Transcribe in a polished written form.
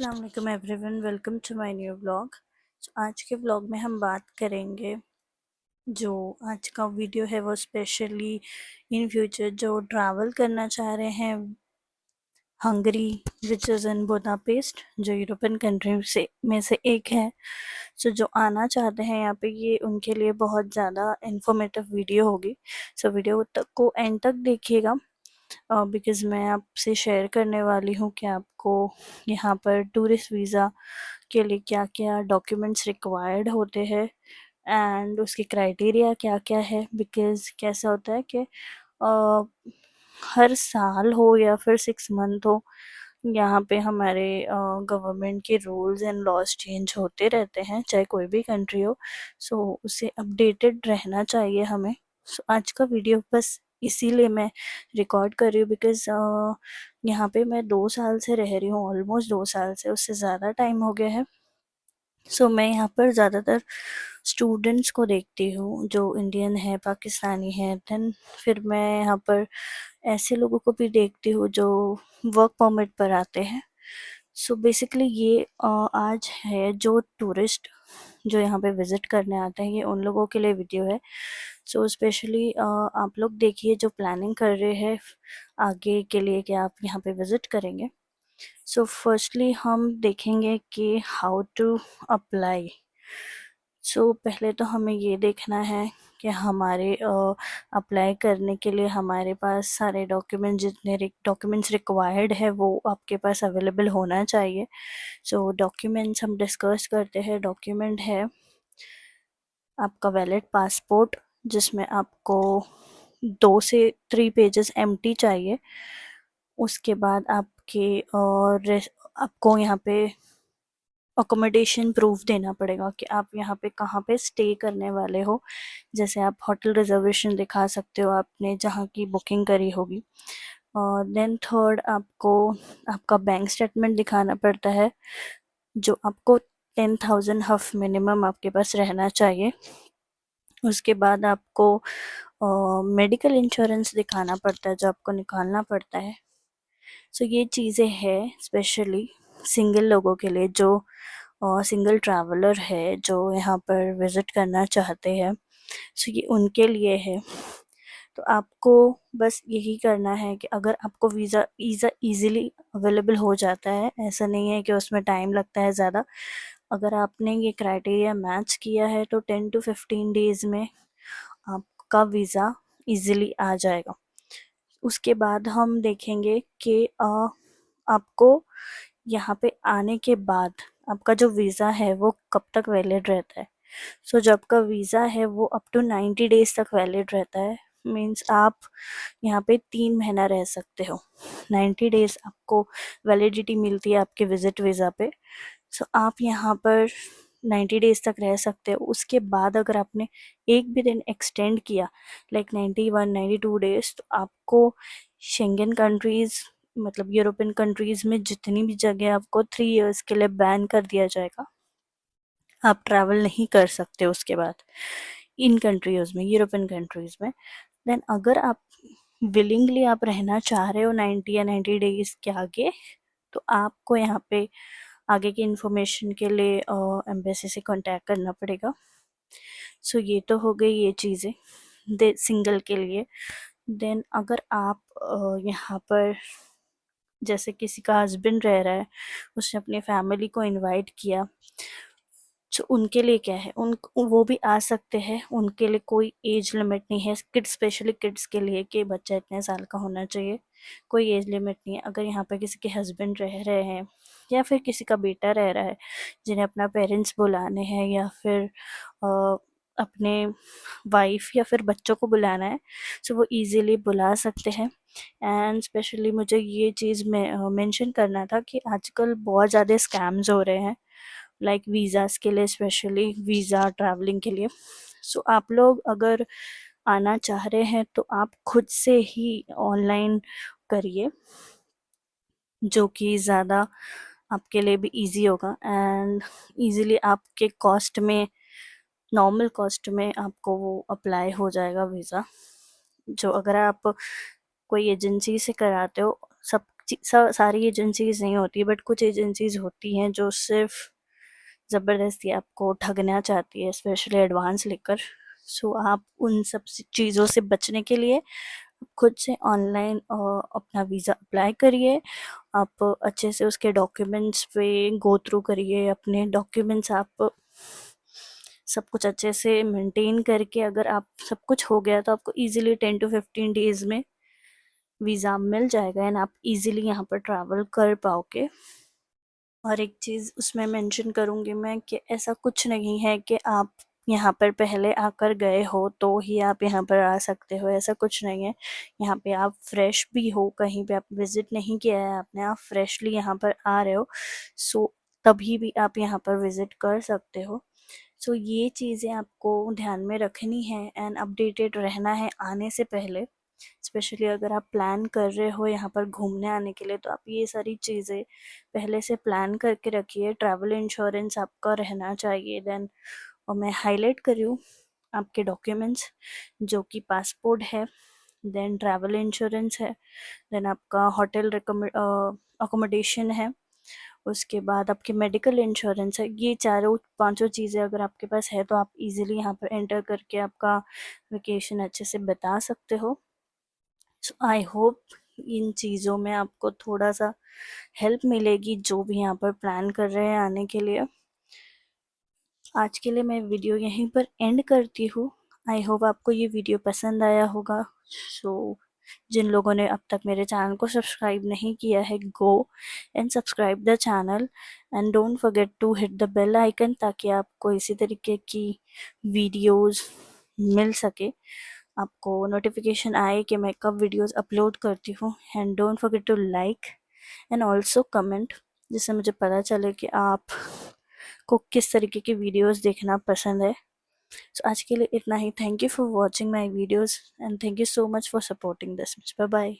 अस्सलाम वालेकुम everyone, welcome to my new vlog. आज के व्लॉग में हम बात करेंगे, जो आज का वीडियो है वो स्पेशली इन फ्यूचर जो ट्रैवल करना चाह रहे हैं Hungary which is in Budapest, जो यूरोपियन कंट्री से में से एक है। सो जो आना चाहते हैं यहाँ पे, ये उनके लिए बहुत ज़्यादा इन्फॉर्मेटिव वीडियो होगी। सो वीडियो तक को एंड तक देखिएगा, बिकॉज़ मैं आपसे शेयर करने वाली हूँ कि आपको यहाँ पर टूरिस्ट वीज़ा के लिए क्या क्या डॉक्यूमेंट्स रिक्वायर्ड होते हैं एंड उसके क्राइटेरिया क्या क्या है। बिकॉज़ कैसा होता है कि हर साल हो या फिर 6 मंथ हो, यहाँ पे हमारे गवर्नमेंट के रूल्स एंड लॉज चेंज होते रहते हैं, चाहे कोई भी कंट्री हो। सो उसे अपडेटेड रहना चाहिए हमें। सो आज का वीडियो बस इसीलिए मैं रिकॉर्ड कर रही हूँ, बिकॉज़ यहाँ पे मैं 2 साल से रह रही हूँ, ऑलमोस्ट 2 साल से, उससे ज़्यादा टाइम हो गया है। सो मैं यहाँ पर ज़्यादातर स्टूडेंट्स को देखती हूँ जो इंडियन है, पाकिस्तानी है। देन फिर मैं यहाँ पर ऐसे लोगों को भी देखती हूँ जो वर्क परमिट पर आते हैं। सो बेसिकली ये आज है जो टूरिस्ट जो यहाँ पे विज़िट करने आते हैं, ये उन लोगों के लिए वीडियो है। सो स्पेशली आप लोग देखिए जो प्लानिंग कर रहे हैं आगे के लिए कि आप यहाँ पे विज़िट करेंगे। सो फर्स्टली हम देखेंगे कि हाउ टू अप्लाई। सो पहले तो हमें ये देखना है कि हमारे अप्लाई करने के लिए हमारे पास सारे डॉक्यूमेंट, जितने डॉक्यूमेंट्स रिक्वायर्ड है वो आपके पास अवेलेबल होना चाहिए। सो डॉक्यूमेंट्स हम डिस्कस करते हैं। डॉक्यूमेंट है आपका वैलिड पासपोर्ट, जिसमें आपको 2 से 3 पेजेस एम्प्टी चाहिए। उसके बाद आपके और आपको यहाँ पे अकोमोडेशन प्रूफ देना पड़ेगा कि आप यहाँ पे कहाँ पे स्टे करने वाले हो। जैसे आप होटल रिजर्वेशन दिखा सकते हो आपने जहाँ की बुकिंग करी होगी। और देन थर्ड, आपको आपका बैंक स्टेटमेंट दिखाना पड़ता है, जो आपको 10,000 हफ मिनिमम आपके पास रहना चाहिए। उसके बाद आपको मेडिकल इंश्योरेंस दिखाना पड़ता है, जो आपको निकालना पड़ता है। सो ये चीज़ें हैं स्पेशली सिंगल लोगों के लिए, जो सिंगल ट्रैवलर है जो यहाँ पर विज़िट करना चाहते हैं। सो ये उनके लिए है। तो आपको बस यही करना है कि अगर आपको वीज़ा ईज़िली अवेलेबल हो जाता है, ऐसा नहीं है कि उसमें टाइम लगता है ज़्यादा। अगर आपने ये क्राइटेरिया मैच किया है तो 10 to 15 डेज़ में आपका वीज़ा ईज़िली आ जाएगा। उसके बाद हम देखेंगे कि आपको यहाँ पे आने के बाद आपका जो वीज़ा है वो कब तक वैलिड रहता है। सो जो आपका वीज़ा है वो अप टू 90 डेज़ तक वैलिड रहता है। मीन्स आप यहाँ पे 3 महीना रह सकते हो। 90 डेज़ आपको वैलिडिटी मिलती है आपके विज़िट वीज़ा पे। सो आप यहाँ पर 90 डेज़ तक रह सकते हो। उसके बाद अगर आपने एक भी दिन एक्सटेंड किया, लाइक 91 92 डेज़, तो आपको शेंगन कंट्रीज़, मतलब यूरोपियन कंट्रीज़ में जितनी भी जगह आपको 3 इयर्स के लिए बैन कर दिया जाएगा। आप ट्रैवल नहीं कर सकते उसके बाद इन कंट्रीज़ में, यूरोपियन कंट्रीज़ में। देन अगर आप विलिंगली आप रहना चाह रहे हो 90 या 90 डेज़ के आगे, तो आपको यहाँ पे आगे की इन्फॉर्मेशन के लिए एम्बेसी से कांटेक्ट करना पड़ेगा। सो ये तो हो गई ये चीज़ें दे सिंगल के लिए। देन अगर आप यहाँ पर, जैसे किसी का हस्बैंड रह रहा है, उसने अपनी फैमिली को इनवाइट किया, तो उनके लिए क्या है, उन वो भी आ सकते हैं। उनके लिए कोई एज लिमिट नहीं है। किड्स, स्पेशली किड्स के लिए कि बच्चा इतने साल का होना चाहिए, कोई एज लिमिट नहीं है। अगर यहाँ पर किसी के हस्बैंड रह रहे हैं या फिर किसी का बेटा रह रहा है जिन्हें अपना पेरेंट्स बुलाने हैं, या फिर अपने वाइफ या फिर बच्चों को बुलाना है, सो वो इजीली बुला सकते हैं। एंड स्पेशली मुझे ये चीज़ में मेंशन करना था कि आजकल बहुत ज़्यादा स्कैम्स हो रहे हैं, लाइक वीज़ाज़ के लिए, स्पेशली वीज़ा ट्रैवलिंग के लिए। सो आप लोग अगर आना चाह रहे हैं तो आप खुद से ही ऑनलाइन करिए, जो कि ज़्यादा आपके लिए भी इजी होगा एंड इजीली आपके कॉस्ट में, नॉर्मल कॉस्ट में आपको वो अप्लाई हो जाएगा वीज़ा। जो अगर आप कोई एजेंसी से कराते हो, सब सारी एजेंसीज़ नहीं होती, बट कुछ एजेंसीज़ होती हैं जो सिर्फ ज़बरदस्ती आपको ठगना चाहती है, स्पेशली एडवांस लेकर। सो आप उन सब चीज़ों से बचने के लिए खुद से ऑनलाइन अपना वीज़ा अप्लाई करिए। आप अच्छे से उसके डॉक्यूमेंट्स पे गो थ्रू करिए, अपने डॉक्यूमेंट्स आप सब कुछ अच्छे से मेंटेन करके, अगर आप सब कुछ हो गया तो आपको इजीली 10 to 15 डेज़ में वीज़ा मिल जाएगा एंड आप इजीली यहाँ पर ट्रैवल कर पाओगे। और एक चीज़ उसमें मेंशन करूँगी मैं कि ऐसा कुछ नहीं है कि आप यहाँ पर पहले आकर गए हो तो ही आप यहाँ पर आ सकते हो, ऐसा कुछ नहीं है। यहाँ पे आप फ्रेश भी हो, कहीं पे आप विज़िट नहीं किया है आपने, आप फ्रेशली यहाँ पर आ रहे हो, सो तभी भी आप यहाँ पर विज़िट कर सकते हो। सो ये चीज़ें आपको ध्यान में रखनी है एंड अपडेटेड रहना है आने से पहले। स्पेशली अगर आप प्लान कर रहे हो यहाँ पर घूमने आने के लिए, तो आप ये सारी चीज़ें पहले से प्लान करके रखिए। ट्रैवल इंश्योरेंस आपका रहना चाहिए। देन और मैं हाईलाइट कर रही हूँ आपके डॉक्यूमेंट्स, जो कि पासपोर्ट है, देन ट्रैवल इंश्योरेंस है, देन आपका होटल अकोमोडेशन है, उसके बाद आपके मेडिकल इंश्योरेंस है। ये चारों पांचों चीज़ें अगर आपके पास है तो आप इजीली यहाँ पर एंटर करके आपका वेकेशन अच्छे से बता सकते हो। सो आई होप इन चीज़ों में आपको थोड़ा सा हेल्प मिलेगी, जो भी यहाँ पर प्लान कर रहे हैं आने के लिए। आज के लिए मैं वीडियो यहीं पर एंड करती हूँ। आई होप आपको ये वीडियो पसंद आया होगा। सो जिन लोगों ने अब तक मेरे चैनल को सब्सक्राइब नहीं किया है, go and subscribe the channel and don't forget to hit the bell icon, ताकि आपको इसी तरीके की वीडियोस मिल सके, आपको नोटिफिकेशन आए कि मैं कब वीडियोस अपलोड करती हूँ। And don't forget to like and also comment, जिससे मुझे पता चले कि आप को किस तरीके की वीडियोस देखना पसंद है। सो आज के लिए इतना ही। Thank you for watching my videos and thank you so much for supporting this. Bye bye.